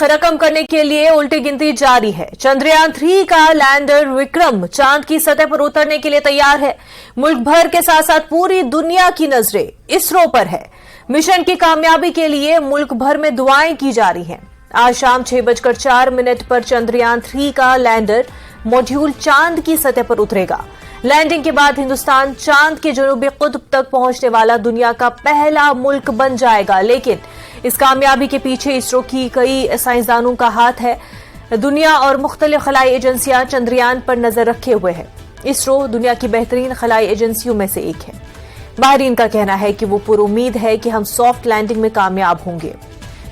तारीख रकम करने के लिए उल्टी गिनती जारी है। चंद्रयान 3 का लैंडर विक्रम चांद की सतह पर उतरने के लिए तैयार है। मुल्क भर के साथ साथ पूरी दुनिया की नजरें इसरो पर है। मिशन की कामयाबी के लिए मुल्क भर में दुआएं की जा रही हैं। आज शाम 6:04 पर चंद्रयान 3 का लैंडर मॉड्यूल चांद की सतह पर उतरेगा। लैंडिंग के बाद हिंदुस्तान चांद के जनूबी कुतुब तक पहुंचने वाला दुनिया का पहला मुल्क बन जाएगा। लेकिन इस कामयाबी के पीछे इसरो की कई साइंसदानों का हाथ है। दुनिया और मुख्तलिफ खलाई एजेंसियां चंद्रयान पर नजर रखे हुए हैं। इसरो दुनिया की बेहतरीन खलाई एजेंसियों में से एक है। माहिरीन का कहना है कि वो पुरुमीद है कि हम सॉफ्ट लैंडिंग में कामयाब होंगे।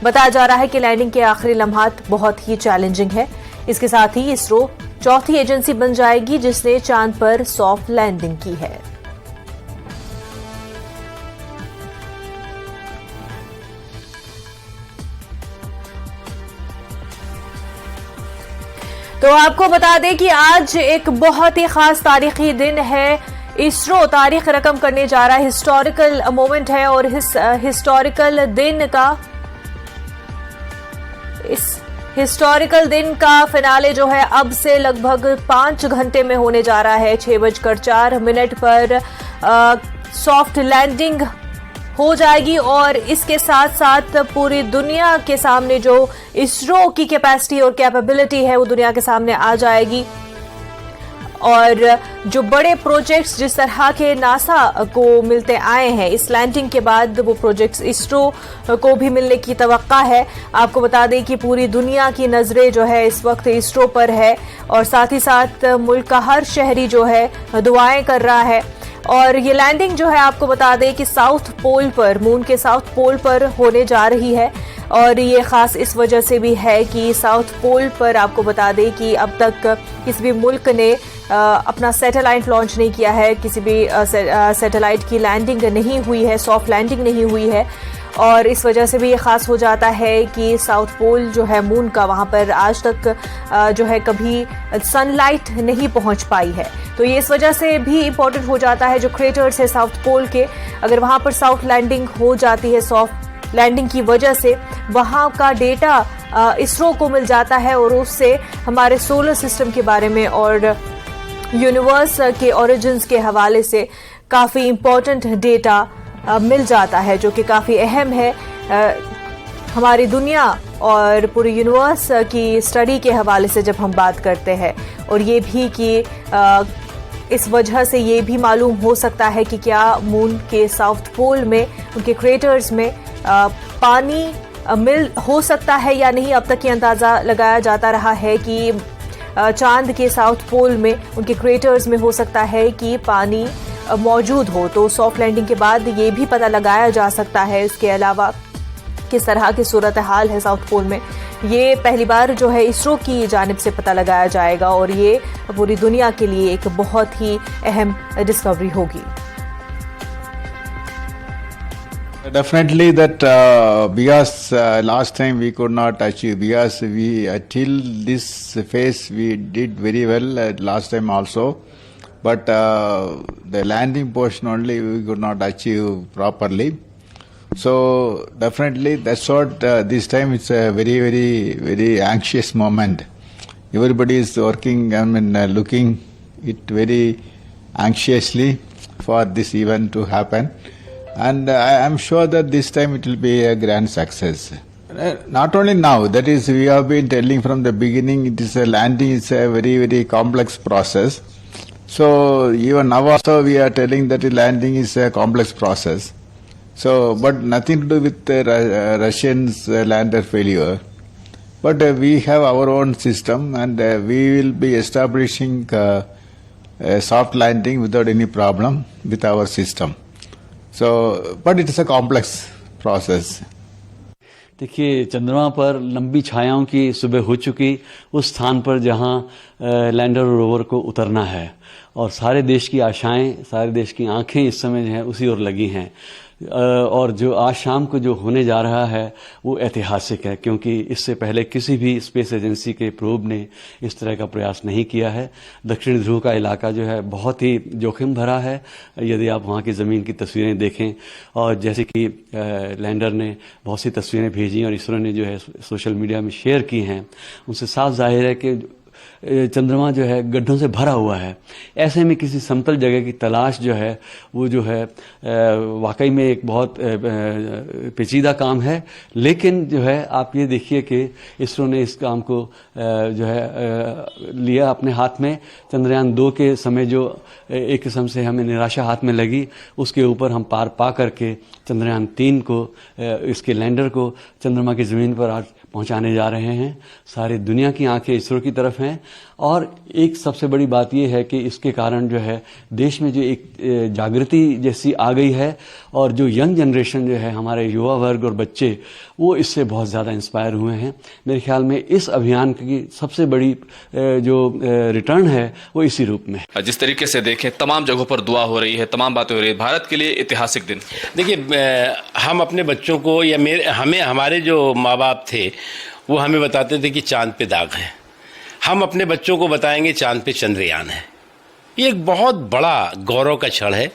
बताया जा रहा है कि लैंडिंग के आखिरी लम्हात बहुत ही चैलेंजिंग है। इसके साथ ही इसरो चौथी एजेंसी बन जाएगी जिसने चांद पर सॉफ्ट लैंडिंग की है। तो आपको बता दें कि आज एक बहुत ही खास तारीखी दिन है। इसरो तारीख रकम करने जा रहा है। हिस्टोरिकल मोमेंट है और इस हिस्टोरिकल दिन का फिनाले जो है अब से लगभग 5 घंटे में होने जा रहा है। 6:04 पर सॉफ्ट लैंडिंग हो जाएगी और इसके साथ साथ पूरी दुनिया के सामने जो इसरो की कैपेसिटी और कैपेबिलिटी है वो दुनिया के सामने आ जाएगी। और जो बड़े प्रोजेक्ट्स जिस तरह के नासा को मिलते आए हैं, इस लैंडिंग के बाद वो प्रोजेक्ट्स इसरो को भी मिलने की तवक्का है। आपको बता दें कि पूरी दुनिया की नजरें जो है इस वक्त इसरो पर है और साथ ही साथ मुल्क का हर शहरी जो है दुआएं कर रहा है। और ये लैंडिंग जो है आपको बता दें कि साउथ पोल पर, मून के साउथ पोल पर होने जा रही है। और ये खास इस वजह से भी है कि साउथ पोल पर आपको बता दें कि अब तक किसी भी मुल्क ने अपना सैटेलाइट लॉन्च नहीं किया है। किसी भी सैटेलाइट की लैंडिंग नहीं हुई है, सॉफ्ट लैंडिंग नहीं हुई है। और इस वजह से भी ये खास हो जाता है कि साउथ पोल जो है मून का, वहां पर आज तक जो है कभी सनलाइट नहीं पहुंच पाई है। तो ये इस वजह से भी इम्पोर्टेंट हो जाता है जो क्रेटर्स है साउथ पोल के, अगर वहां पर सॉफ्ट लैंडिंग हो जाती है, सॉफ्ट लैंडिंग की वजह से वहां का डेटा इसरो को मिल जाता है और उससे हमारे सोलर सिस्टम के बारे में और यूनिवर्स के ओरिजिन्स के हवाले से काफ़ी इम्पोर्टेंट डेटा मिल जाता है, जो कि काफ़ी अहम है हमारी दुनिया और पूरी यूनिवर्स की स्टडी के हवाले से जब हम बात करते हैं। और ये भी कि इस वजह से ये भी मालूम हो सकता है कि क्या मून के साउथ पोल में, उनके क्रेटर्स में पानी मिल हो सकता है या नहीं। अब तक ये अंदाज़ा लगाया जाता रहा है कि चांद के साउथ पोल में, उनके क्रेटर्स में हो सकता है कि पानी मौजूद हो। तो सॉफ्ट लैंडिंग के बाद ये भी पता लगाया जा सकता है। इसके अलावा किस तरह की सूरत हाल है साउथ पोल में, ये पहली बार जो है इसरो की जानिब से पता लगाया जाएगा और ये पूरी दुनिया के लिए एक बहुत ही अहम डिस्कवरी होगी। Definitely that because last time we could not achieve, because we till this phase we did very well last time also, but the landing portion only we could not achieve properly. So definitely that's what this time it's a very anxious moment. Everybody is working, looking it very anxiously for this event to happen. And I am sure that this time it will be a grand success. Not only now, that is, we have been telling from the beginning, it is a landing is a very complex process. So even now also we are telling that the landing is a complex process. So, but nothing to do with the Russians' lander failure. But we have our own system and we will be establishing a soft landing without any problem with our system. So, but it is a complex process. देखिए, चंद्रमा पर लंबी छायाओं की सुबह हो चुकी, उस स्थान पर जहां लैंडर और रोवर को उतरना है और सारे देश की आशाएं, सारे देश की आंखें इस समय जो है उसी ओर लगी हैं। और जो आज शाम को जो होने जा रहा है वो ऐतिहासिक है, क्योंकि इससे पहले किसी भी स्पेस एजेंसी के प्रोब ने इस तरह का प्रयास नहीं किया है। दक्षिण ध्रुव का इलाका जो है बहुत ही जोखिम भरा है, यदि आप वहाँ की ज़मीन की तस्वीरें देखें, और जैसे कि लैंडर ने बहुत सी तस्वीरें भेजी और इसरो ने जो है सोशल मीडिया में शेयर की हैं, उनसे साफ जाहिर है कि चंद्रमा जो है गड्ढों से भरा हुआ है। ऐसे में किसी समतल जगह की तलाश जो है वो जो है वाकई में एक बहुत पेचीदा काम है, लेकिन जो है आप ये देखिए कि इसरो ने इस काम को जो है लिया अपने हाथ में। चंद्रयान 2 के समय जो एक किस्म से हमें निराशा हाथ में लगी, उसके ऊपर हम पार पा करके चंद्रयान 3 को, इसके लैंडर को चंद्रमा की ज़मीन पर आज पहुंचाने जा रहे हैं। सारी दुनिया की आंखें इसरो की तरफ हैं, और एक सबसे बड़ी बात यह है कि इसके कारण जो है देश में जो एक जागृति जैसी आ गई है, और जो यंग जनरेशन जो है, हमारे युवा वर्ग और बच्चे, वो इससे बहुत ज़्यादा इंस्पायर हुए हैं। मेरे ख्याल में इस अभियान की सबसे बड़ी जो रिटर्न है वो इसी रूप में है। जिस तरीके से देखें, तमाम जगहों पर दुआ हो रही है, तमाम बातें हो रही है, भारत के लिए ऐतिहासिक दिन। देखिए, हम अपने बच्चों को या हमारे जो माँ बाप थे वो हमें बताते थे कि चांद पे दाग है, हम अपने बच्चों को बताएंगे चांद पे चंद्रयान है। ये एक बहुत बड़ा गौरव का क्षण है,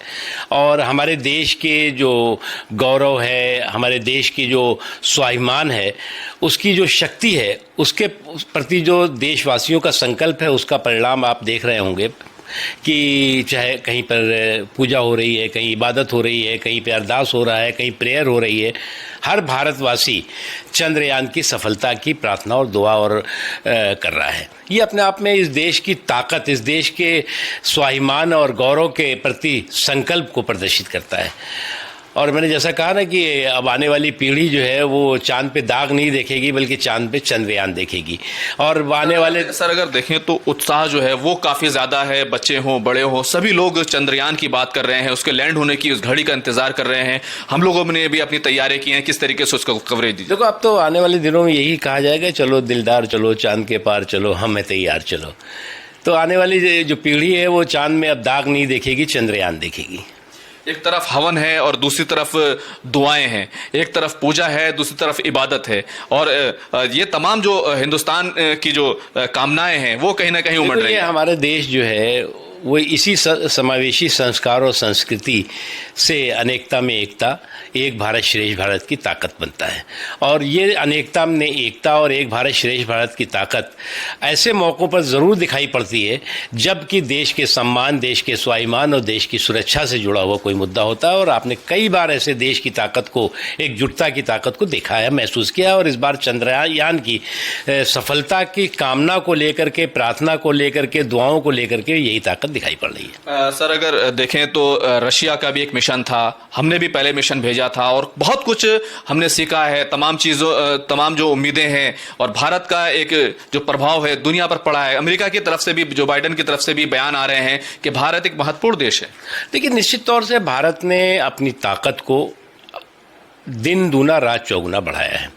और हमारे देश के जो गौरव है, हमारे देश की जो स्वाभिमान है, उसकी जो शक्ति है, उसके प्रति जो देशवासियों का संकल्प है, उसका परिणाम आप देख रहे होंगे कि चाहे कहीं पर पूजा हो रही है, कहीं इबादत हो रही है, कहीं पे अरदास हो रहा है, कहीं प्रेयर हो रही है, हर भारतवासी चंद्रयान की सफलता की प्रार्थना और दुआ और कर रहा है। ये अपने आप में इस देश की ताकत, इस देश के स्वाभिमान और गौरव के प्रति संकल्प को प्रदर्शित करता है। और मैंने जैसा कहा ना कि अब आने वाली पीढ़ी जो है वो चांद पे दाग नहीं देखेगी, बल्कि चांद पे चंद्रयान देखेगी। और आने वाले सर अगर देखें तो उत्साह जो है वो काफी ज्यादा है, बच्चे हों बड़े हों सभी लोग चंद्रयान की बात कर रहे हैं, उसके लैंड होने की उस घड़ी का इंतजार कर रहे हैं। हम लोगों ने भी अपनी तैयारी की है, किस तरीके से उसका कवरेज दी। देखो, अब तो आने वाले दिनों में यही कहा जाएगा, चलो दिलदार चलो, चांद के पार चलो, हम है तैयार चलो। तो आने वाली जो पीढ़ी है वो चांद में अब दाग नहीं देखेगी, चंद्रयान देखेगी। एक तरफ हवन है और दूसरी तरफ दुआएं हैं, एक तरफ पूजा है, दूसरी तरफ इबादत है, और ये तमाम जो हिंदुस्तान की जो कामनाएं हैं वो कहीं ना कहीं उमड़ रही है। हमारे देश जो है वो इसी समावेशी संस्कार और संस्कृति से अनेकता में एकता, एक भारत श्रेष्ठ भारत की ताकत बनता है। और ये अनेकता में एकता और एक भारत श्रेष्ठ भारत की ताकत ऐसे मौक़ों पर ज़रूर दिखाई पड़ती है जबकि देश के सम्मान, देश के स्वाभिमान और देश की सुरक्षा से जुड़ा हुआ कोई मुद्दा होता है। और आपने कई बार ऐसे देश की ताकत को, एकजुटता की ताकत को देखा है, महसूस किया। और इस बार चंद्रयान की सफलता की कामना को लेकर के, प्रार्थना को लेकर के, दुआओं को लेकर के यही ताकत दिखाई पड़ रही है। सर अगर देखें तो रशिया का भी एक मिशन था, हमने भी पहले मिशन भेजा था, और बहुत कुछ हमने सीखा है, तमाम जो उम्मीदें हैं, और भारत का एक जो प्रभाव है दुनिया पर पड़ा है। अमेरिका की तरफ से भी, जो बाइडेन की तरफ से भी बयान आ रहे हैं कि भारत एक महत्वपूर्ण देश है। देखिए, निश्चित तौर से भारत ने अपनी ताकत को दिन दूना रात चौगुना बढ़ाया है।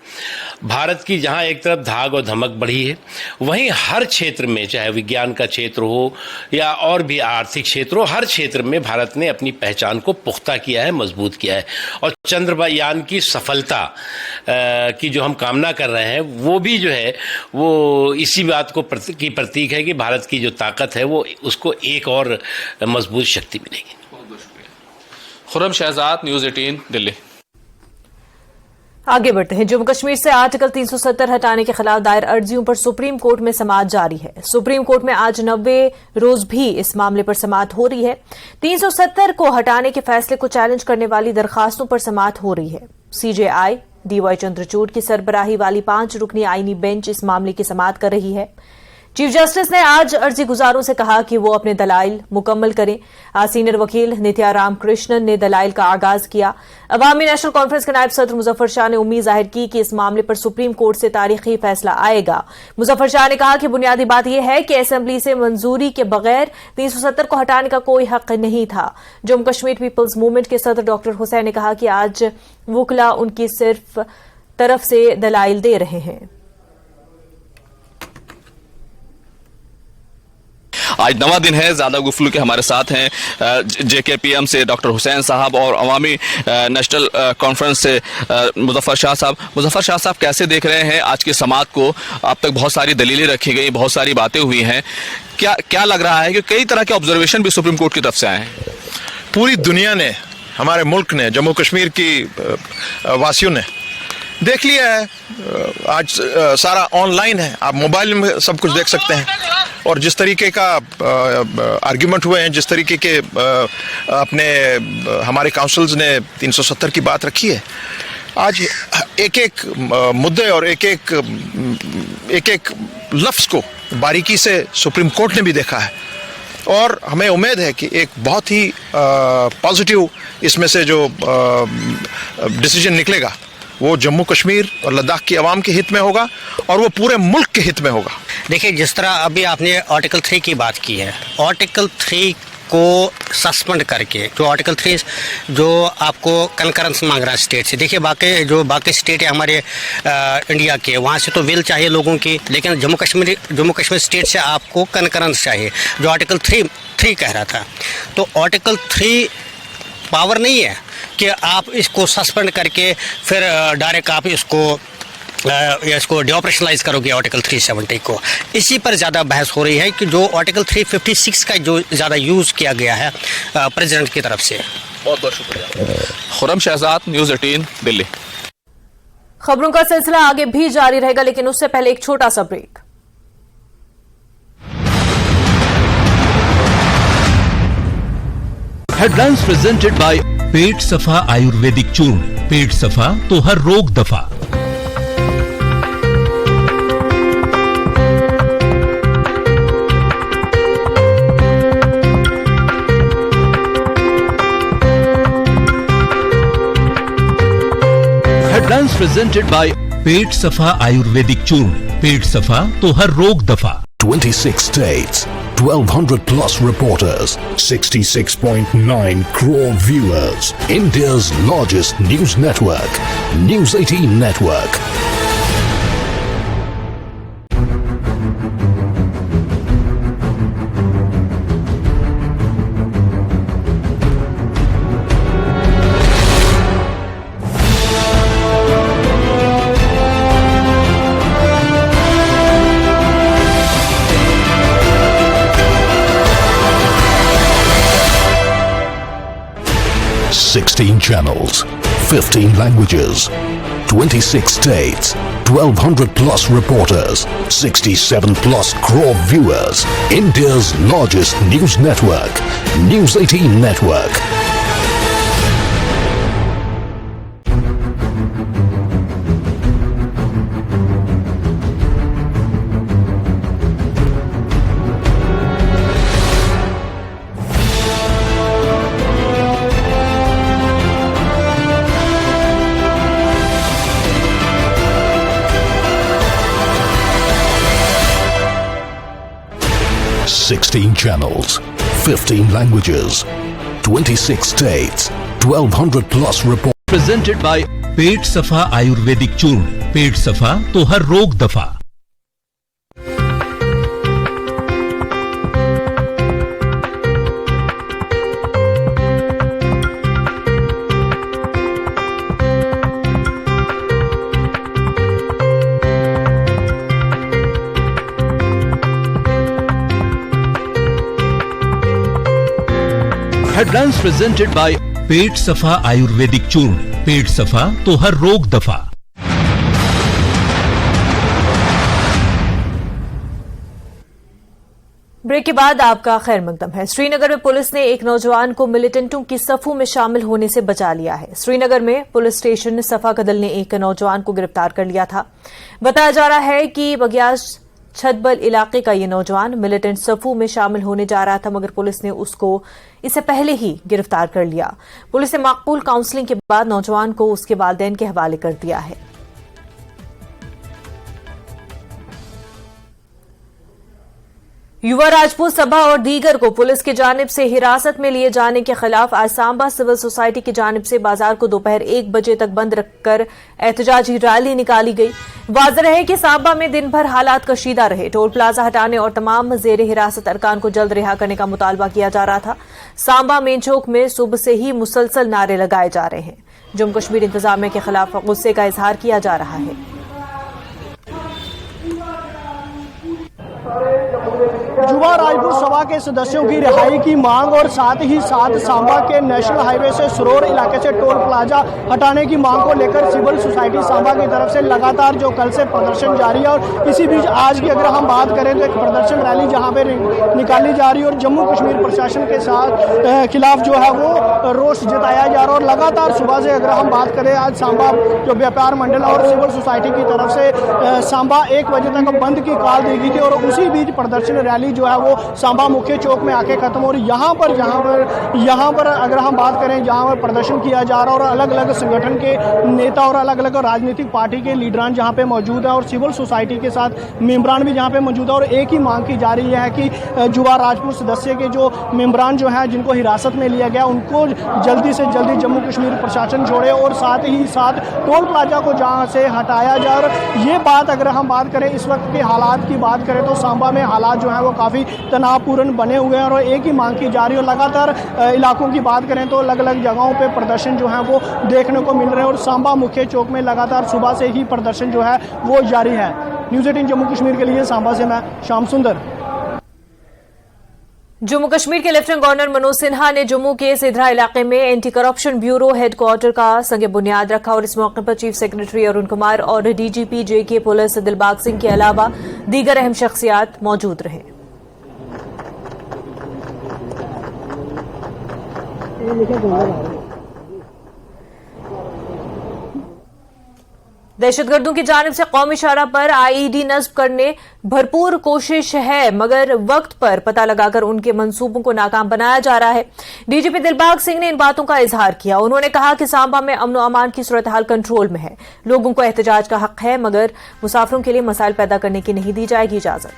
भारत की जहां एक तरफ धाग और धमक बढ़ी है, वहीं हर क्षेत्र में, चाहे विज्ञान का क्षेत्र हो या और भी आर्थिक क्षेत्र हो, हर क्षेत्र में भारत ने अपनी पहचान को पुख्ता किया है, मजबूत किया है। और चंद्रयान की सफलता की जो हम कामना कर रहे हैं, वो भी जो है वो इसी बात को की प्रतीक है कि भारत की जो ताकत है वो उसको एक और मजबूत शक्ति मिलेगी। खुर्रम शहजाद, न्यूज़ 18, दिल्ली। आगे बढ़ते हैं। जम्मू कश्मीर से आर्टिकल 370 हटाने के खिलाफ दायर अर्जियों पर सुप्रीम कोर्ट में समाअत जारी है। सुप्रीम कोर्ट में आज 90 रोज भी इस मामले पर समाअत हो रही है। 370 को हटाने के फैसले को चैलेंज करने वाली दरखास्तों पर समाअत हो रही है। सीजेआई डीवाई चंद्रचूड़ की सरबराही वाली 5 रुकनी आईनी बेंच इस मामले की समाअत कर रही है। चीफ जस्टिस ने आज अर्जी गुजारों से कहा कि वो अपने दलाइल मुकम्मल करें। आज सीनियर वकील नित्या राम कृष्णन ने दलाइल का आगाज किया। अवामी नेशनल कॉन्फ्रेंस के नायब सदर मुजफ्फर शाह ने उम्मीद जाहिर की कि इस मामले पर सुप्रीम कोर्ट से तारीखी फैसला आएगा। मुजफ्फर शाह ने कहा कि बुनियादी बात यह है कि असेंबली से मंजूरी के बगैर 370 को हटाने का कोई हक नहीं था। जम्मू कश्मीर पीपल्स मूवमेंट के सदर डॉक्टर हुसैन ने कहा कि आज वुकला उनकी सिर्फ तरफ से दलाइल दे रहे हैं। आज नवा दिन है। ज़्यादा गुफ्तगू के हमारे साथ हैं JKPM से डॉक्टर हुसैन साहब और अवामी नेशनल कॉन्फ्रेंस से मुजफ्फर शाह साहब। मुजफ्फर शाह साहब, कैसे देख रहे हैं आज की समाअत को? अब तक बहुत सारी दलीलें रखी गई, बहुत सारी बातें हुई हैं, क्या लग रहा है कि कई तरह के ऑब्जर्वेशन भी सुप्रीम कोर्ट की तरफ से आए हैं? पूरी दुनिया ने, हमारे मुल्क ने, जम्मू कश्मीर की वासियों ने देख लिया है। आज सारा ऑनलाइन है, आप मोबाइल में सब कुछ देख सकते हैं। और जिस तरीके का आर्ग्यूमेंट हुए हैं, जिस तरीके के अपने हमारे काउंसिल्स ने 370 की बात रखी है, आज एक एक मुद्दे और एक एक लफ्ज़ को बारीकी से सुप्रीम कोर्ट ने भी देखा है। और हमें उम्मीद है कि एक बहुत ही पॉजिटिव इसमें से जो डिसीजन निकलेगा वो जम्मू कश्मीर और लद्दाख की आवाम के हित में होगा और वो पूरे मुल्क के हित में होगा। देखिए, जिस तरह अभी आपने आर्टिकल 3 की बात की है, आर्टिकल 3 को सस्पेंड करके जो आर्टिकल 3 जो आपको कंकरेंस मांग रहा है स्टेट से, देखिए बाकी स्टेट है हमारे इंडिया के, वहाँ से तो विल चाहिए लोगों की, लेकिन जम्मू कश्मीर स्टेट से आपको कंकरेंस चाहिए, जो आर्टिकल 3 कह रहा था। तो आर्टिकल 3 पावर नहीं है कि आप इसको सस्पेंड करके फिर डायरेक्ट आप इसको डिऑपरेशनलाइज करोगे आर्टिकल 370 को। इसी पर ज़्यादा बहस हो रही है कि जो आर्टिकल 356 का जो ज़्यादा यूज़ किया गया है प्रेसिडेंट की तरफ से। बहुत बहुत शुक्रिया। खुर्रम शहजाद, न्यूज़ 18 दिल्ली। खबरों का सिलसिला आगे भी जारी रहेगा, लेकिन उससे पहले एक छोटा सा ब्रेक। हेडलाइंस प्रेजेंटेड बाय पेट सफा आयुर्वेदिक चूर्ण। पेट सफा तो हर रोग दफा। हेडलाइंस प्रेजेंटेड बाय पेट सफा आयुर्वेदिक चूर्ण। पेट सफा तो हर रोग दफा। 26 states, 1200 plus reporters, 66.9 crore viewers. India's largest news network, News 18 Network. Sixteen channels, 15 languages, 26 states, 1200 plus reporters, 67 plus crore viewers. India's largest news network, News 18 Network. Sixteen channels, 15 languages, 26 states, 1200 plus reporters. Presented by पेट सफा आयुर्वेदिक चूर्ण। पेट सफा तो हर रोग दफा। Headlines presented by पेट सफा आयुर्वेदिक चूर्ण। पेट सफा तो हर रोग दफा। ब्रेक के बाद आपका खैर मकदम है। श्रीनगर में पुलिस ने एक नौजवान को मिलिटेंटों की सफों में शामिल होने से बचा लिया है। श्रीनगर में पुलिस स्टेशन सफा कदल ने एक नौजवान को गिरफ्तार कर लिया था। बताया जा रहा है कि बगियास छतबल इलाके का ये नौजवान मिलिटेंट सफू में शामिल होने जा रहा था, मगर पुलिस ने उसको इससे पहले ही गिरफ्तार कर लिया। पुलिस ने माकबूल काउंसलिंग के बाद नौजवान को उसके वालिदैन के हवाले कर दिया है। युवा राजपूत सभा और दीगर को पुलिस की जानिब से हिरासत में लिए जाने के खिलाफ आज सांबा सिविल सोसाइटी की जानिब से बाजार को दोपहर 1 बजे तक बंद रखकर एहतजाजी रैली निकाली गई। वाज़ेह रहे कि सांबा में दिन भर हालात कशीदा रहे। टोल प्लाजा हटाने और तमाम जेर हिरासत अरकान को जल्द रिहा करने का मुतालबा किया जा रहा था। सांबा मेन चौक में सुबह से ही मुसलसल नारे लगाए जा रहे हैं। जम्मू कश्मीर इंतजामिया के खिलाफ गुस्से का इजहार किया जा रहा है। युवा राजपूत सभा के सदस्यों की रिहाई की मांग और साथ ही साथ सांबा के नेशनल हाईवे से सरोर इलाके से टोल प्लाजा हटाने की मांग को लेकर सिविल सोसाइटी सांबा की तरफ से लगातार जो कल से प्रदर्शन जारी है और इसी बीच आज की अगर हम बात करें तो एक प्रदर्शन रैली जहां पे निकाली जा रही है और जम्मू कश्मीर प्रशासन के साथ खिलाफ जो है वो रोष जताया जा रहा है। और लगातार सुबह से अगर हम बात करें आज सांबा जो व्यापार मंडल और सिविल सोसाइटी की तरफ से सांबा 1 बजे तक बंद की कॉल दी गई थी और उसी बीच प्रदर्शन रैली जो है वो सांबा मुख्य चौक में आके खत्म हो रही। यहाँ पर अगर हम बात करें जहाँ पर प्रदर्शन किया जा रहा है और अलग अलग संगठन के नेता और अलग अलग राजनीतिक पार्टी के लीडरान जहाँ पे मौजूद है और सिविल सोसाइटी के साथ मेंबरान भी जहाँ पे मौजूद है और एक ही मांग की जा रही है कि युवा राजपूत सदस्य के जो मेंबरान जो है जिनको हिरासत में लिया गया उनको जल्दी से जल्दी जम्मू कश्मीर प्रशासन छोड़े और साथ ही साथ टोल प्लाजा को जहाँ से हटाया जाए। और ये बात अगर हम बात करें इस वक्त के हालात की बात करें तो सांबा में हालात जो है वो काफ़ी तनावपूर्ण बने हुए हैं और एक ही मांग की जा रही है। और लगातार इलाकों की बात करें तो अलग अलग जगहों पे प्रदर्शन जो है वो देखने को मिल रहे हैं और सांबा मुख्य चौक में लगातार सुबह से ही प्रदर्शन जो है वो जारी है। न्यूज़ 18 जम्मू कश्मीर के लिए सांबा से मैं श्याम सुंदर। जम्मू कश्मीर के लेफ्टिनेंट गवर्नर मनोज सिन्हा ने जम्मू के सिधरा इलाके में एंटी करप्शन ब्यूरो हेडक्वार्टर का संग बुनियाद रखा और इस मौके पर चीफ सेक्रेटरी अरुण कुमार और DGP JK police Dilbagh Singh के अलावा दीगर अहम शख्सियात मौजूद रहे। दहशतगर्दों की जानिब से कौमी शरह पर आईईडी नस्ब करने भरपूर कोशिश है मगर वक्त पर पता लगाकर उनके मंसूबों को नाकाम बनाया जा रहा है। डीजीपी दिलबाग सिंह ने इन बातों का इजहार किया। उन्होंने कहा कि सांबा में अमन और अमान की सूरत हाल कंट्रोल में है। लोगों को एहतजाज का हक है मगर मुसाफिरों के लिए मसाइल पैदा करने की नहीं दी जाएगी इजाजत।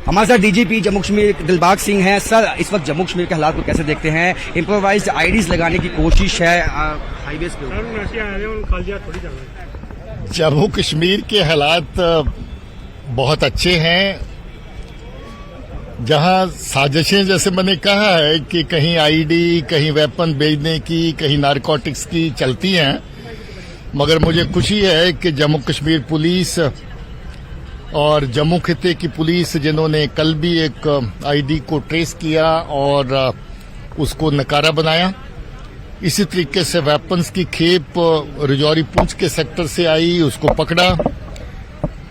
हमारे साथ डीजीपी जम्मू कश्मीर दिलबाग सिंह हैं। सर, इस वक्त जम्मू कश्मीर के हालात को कैसे देखते हैं? इम्प्रोवाइज्ड आईडीज लगाने की कोशिश है हाईवेज के ऊपर। जम्मू कश्मीर के हालात बहुत अच्छे हैं। जहां साजिशें जैसे मैंने कहा है कि कहीं आईडी कहीं वेपन बेचने की कहीं नारकोटिक्स की चलती हैं, मगर मुझे खुशी है कि जम्मू कश्मीर पुलिस और जम्मू खिते की पुलिस जिन्होंने कल भी एक आईडी को ट्रेस किया और उसको नकारा बनाया, इसी तरीके से वेपन्स की खेप रजौरी पूंछ के सेक्टर से आई, उसको पकड़ा।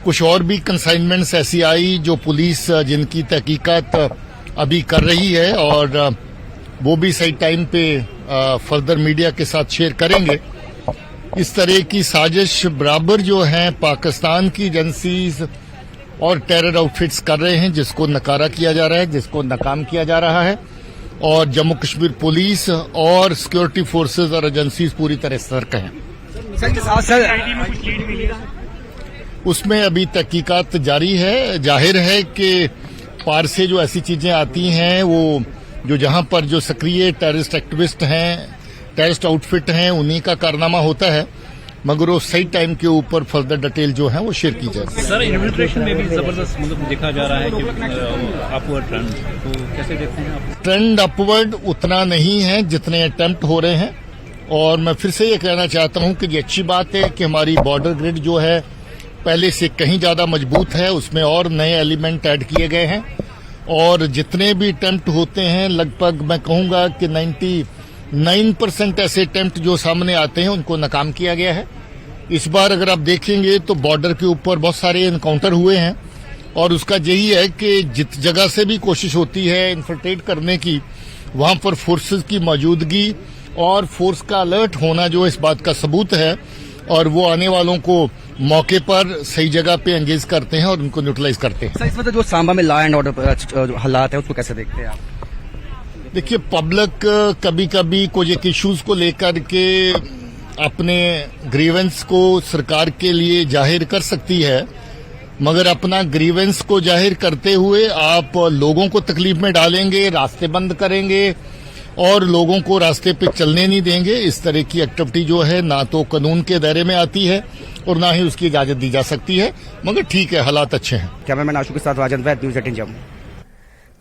कुछ और भी कंसाइनमेंट्स ऐसी आई जो पुलिस जिनकी तहकीकात अभी कर रही है और वो भी सही टाइम पे फर्दर मीडिया के साथ शेयर करेंगे। इस तरह की साजिश बराबर जो है पाकिस्तान की एजेंसीज और टेरर आउटफिट्स कर रहे हैं, जिसको नकारा किया जा रहा है, जिसको नाकाम किया जा रहा है और जम्मू कश्मीर पुलिस और सिक्योरिटी फोर्सेस और एजेंसीज पूरी तरह सतर्क हैं। उसमें अभी तहकीकात जारी है। जाहिर है कि पार से जो ऐसी चीजें आती हैं वो जो जहां पर जो सक्रिय टेररिस्ट एक्टिविस्ट हैं, टेररिस्ट आउटफिट हैं, उन्हीं का कारनामा होता है, मगर वो सही टाइम के ऊपर फर्दर डिटेल जो है वो शेयर की जाए। सर, इन्फिल्ट्रेशन में भी जबरदस्त देखा जा रहा है कि अपवर्ड ट्रेंड, तो कैसे देखते हैं आप? ट्रेंड अपवर्ड उतना नहीं है जितने अटेम्प्ट हो रहे हैं और मैं फिर से ये कहना चाहता हूं कि ये अच्छी बात है कि हमारी बॉर्डर ग्रिड जो है पहले से कहीं ज्यादा मजबूत है, उसमें और नए एलिमेंट ऐड किए गए हैं और जितने भी अटेम्प्ट होते हैं लगभग मैं कहूंगा कि 99% ऐसे अटेम्प्ट जो सामने आते हैं उनको नाकाम किया गया है। इस बार अगर आप देखेंगे तो बॉर्डर के ऊपर बहुत सारे एनकाउंटर हुए हैं और उसका यही है कि जिस जगह से भी कोशिश होती है इन्फिल्ट्रेट करने की, वहां पर फोर्सेस की मौजूदगी और फोर्स का अलर्ट होना जो इस बात का सबूत है और वो आने वालों को मौके पर सही जगह पे एंगेज करते हैं और उनको न्यूट्रलाइज करते हैं। सर, इस वक्त जो सांबा में लॉ एंड ऑर्डर हालात है उसको कैसे देखते हैं आप? देखिए, पब्लिक कभी कभी कुछ एक इश्यूज को लेकर के अपने ग्रीवेंस को सरकार के लिए जाहिर कर सकती है, मगर अपना ग्रीवेंस को जाहिर करते हुए आप लोगों को तकलीफ में डालेंगे, रास्ते बंद करेंगे और लोगों को रास्ते पे चलने नहीं देंगे। इस तरह की एक्टिविटी जो है ना तो कानून के दायरे में आती है और ना ही उसकी इजाजत दी जा सकती है, मगर ठीक है, हालात अच्छे हैं। कैमरामैन आशु के साथ राजन वैद, न्यूज़ 18 जम्मू।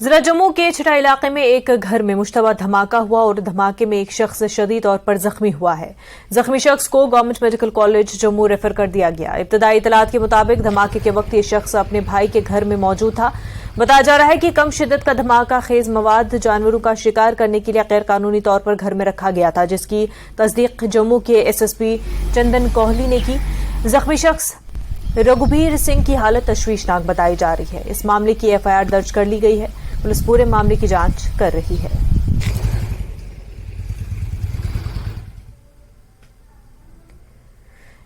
जरा जम्मू के छिटा इलाके में एक घर में मुश्तबा धमाका हुआ और धमाके में एक शख्स शदीद तौर पर जख्मी हुआ है। जख्मी शख्स को government medical college Jammu refer कर दिया गया। इब्तदाई इतलात के मुताबिक धमाके के वक्त ये शख्स अपने भाई के घर में मौजूद था। बताया जा रहा है कि कम शिद्दत का धमाका खेज मवाद जानवरों का शिकार करने के लिए गैर कानूनी तौर पर घर में रखा गया था, जिसकी तस्दीक जम्मू के एसएसपी चंदन कोहली ने की। जख्मी शख्स रघुबीर सिंह की हालत तशवीशनाक बताई जा रही है। इस मामले की एफआईआर दर्ज कर ली गई है। पुलिस पूरे मामले की जांच कर रही है।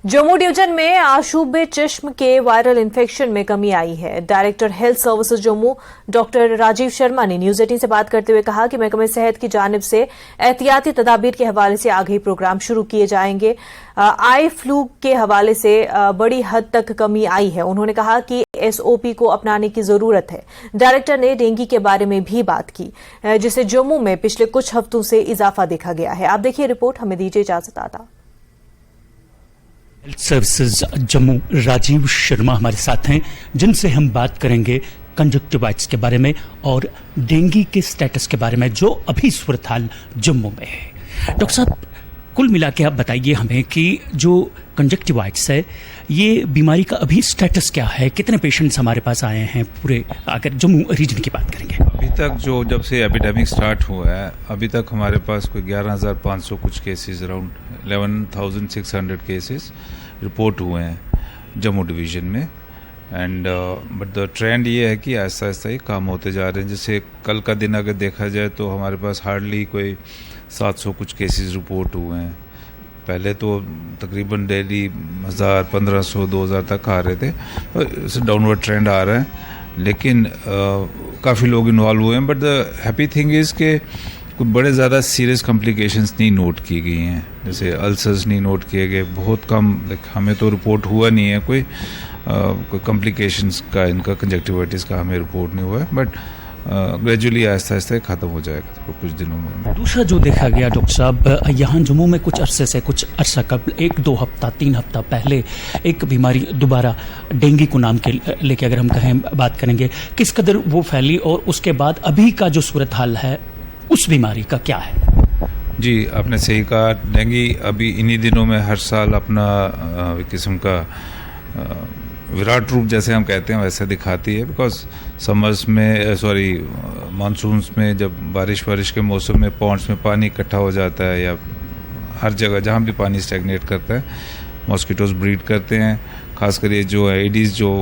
जम्मू डिवीजन में आशूबे चश्म के वायरल इन्फेक्शन में कमी आई है। Director health services Jammu doctor Rajeev Sharma ने न्यूज 18 से बात करते हुए कहा कि महकमे सेहत की जानिब से एहतियाती तदाबीर के हवाले से आगे प्रोग्राम शुरू किए जाएंगे। आई फ्लू के हवाले से बड़ी हद तक कमी आई है। उन्होंने कहा कि एसओपी को अपनाने की जरूरत है। डायरेक्टर ने डेंगू के बारे में भी बात की, जिसे जम्मू में पिछले कुछ हफ्तों से इजाफा देखा गया है। आप देखिए रिपोर्ट, हमें दीजिए इजाजत आदा। हेल्थ सर्विसेज जम्मू राजीव शर्मा हमारे साथ हैं, जिनसे हम बात करेंगे कंजक्टिवाइटिस के बारे में और डेंगू के स्टेटस के बारे में, जो अभी सूरत हाल जम्मू में है। डॉक्टर साहब, कुल मिला के आप बताइए हमें कि जो कंजक्टिवाइटिस है, ये बीमारी का अभी स्टेटस क्या है? कितने पेशेंट्स हमारे पास आए हैं पूरे, अगर जम्मू रीजन की बात करेंगे? अभी तक जो जब से एपिडेमिक स्टार्ट हुआ है, अभी तक हमारे पास कोई 11,500 कुछ केसेस, अराउंड 11,600 केसेस रिपोर्ट हुए हैं जम्मू डिवीज़न में। एंड बट द ट्रेंड ये है कि आहिस्ता आहिस्ता ही काम होते जा रहे हैं। जैसे कल का दिन अगर देखा जाए तो हमारे पास हार्डली कोई 700 कुछ केसेस रिपोर्ट हुए हैं। पहले तो तकरीबन डेली 1000, 1500, 2000 तक आ रहे थे, तो डाउनवर्ड ट्रेंड आ रहा है। लेकिन काफ़ी लोग इन्वॉल्व हुए हैं। But the happy thing is के कुछ बड़े ज़्यादा सीरियस कॉम्प्लिकेशंस नहीं नोट की गई हैं। जैसे अल्सर्स नहीं नोट किए गए, बहुत कम, हमें तो रिपोर्ट हुआ नहीं है कोई कॉम्प्लिकेशंस का, इनका कंजक्टिवाइटिस का हमें रिपोर्ट नहीं हुआ है। बट ग्रेजुअली आहिस्ता आहिस्ता ख़त्म हो जाएगा तो कुछ दिनों में। दूसरा जो देखा गया डॉक्टर साहब, यहाँ जम्मू में कुछ अरसे से, कुछ अरसा कबल, 1-2 हफ्ता 3 हफ्ता पहले एक बीमारी दोबारा डेंगू को नाम के लेके अगर हम कहें बात करेंगे, किस कदर वो फैली और उसके बाद अभी का जो सूरत हाल है उस बीमारी का क्या है? जी, आपने सही कहा। डेंगू अभी इन्हीं दिनों में हर साल अपना किस्म का विराट रूप, जैसे हम कहते हैं, वैसे दिखाती है। बिकॉज समर्स में, मानसून्स में जब बारिश के मौसम में पॉन्ड्स में पानी इकट्ठा हो जाता है, या हर जगह जहाँ भी पानी स्टैग्नेट करता है, मॉस्किटोज ब्रीड करते हैं। खासकर ये जो एडीज़, जो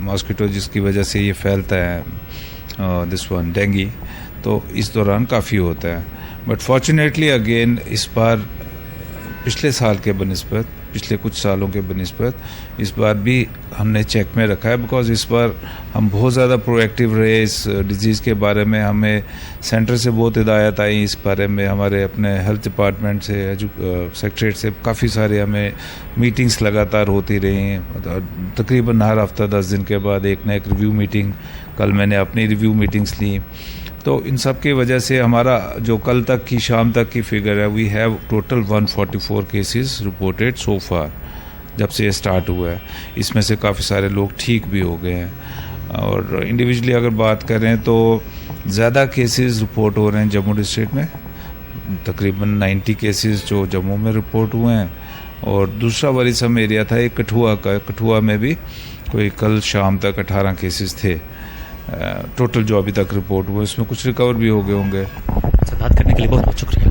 मॉस्किटो जिसकी वजह से ये फैलता है दिस वन डेंगू, तो इस दौरान काफ़ी होता है। बट फॉर्चुनेटली अगेन इस बार पिछले साल के बनिस्बत, पिछले कुछ सालों के बनिस्बत इस बार भी हमने चेक में रखा है। बिकॉज इस बार हम बहुत ज़्यादा प्रोएक्टिव रहे इस डिजीज़ के बारे में। हमें सेंटर से बहुत हिदायत आई इस बारे में, हमारे अपने हेल्थ डिपार्टमेंट से, सेक्रेटरीट से काफ़ी सारे हमें मीटिंग्स लगातार होती रही हैं। तकरीबन हर हफ्ता 10 दिन के बाद एक ना एक रिव्यू मीटिंग, कल मैंने अपनी रिव्यू मीटिंग्स ली। तो इन सब की वजह से हमारा जो कल तक की शाम तक की फिगर है, we have total 144 cases reported so far, जब से ये स्टार्ट हुआ है। इसमें से काफ़ी सारे लोग ठीक भी हो गए हैं। और इंडिविजुअली अगर बात करें तो ज़्यादा केसेस रिपोर्ट हो रहे हैं जम्मू डिस्ट्रिक्ट में, तकरीबन 90 केसेस जो जम्मू में रिपोर्ट हुए हैं। और दूसरा वरीसम एरिया था एक कठुआ का, कठुआ में भी कोई कल शाम तक 18 केसेस थे टोटल जो अभी तक रिपोर्ट हुआ। इसमें कुछ रिकवर भी हो गए होंगे। बात करने के लिए बहुत बहुत शुक्रिया।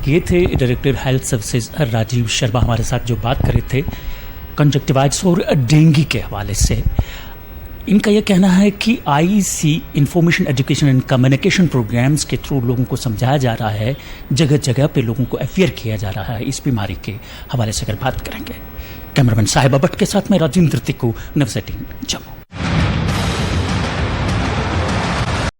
ये थे director health services Rajeev Sharma हमारे साथ, जो बात कर रहे थे कंजक्टिवाइटिस और डेंगू के हवाले से। इनका यह कहना है कि IC information education and communication programs के थ्रू लोगों को समझाया जा रहा है, जगह जगह पे लोगों को अवेयर किया जा रहा है इस बीमारी के हवाले से अगर बात करेंगे। कैमरामैन साहिबा भट्ट के साथ मैं राजेंद्र तिक्कू, न्यूज़ 18 जम्मू।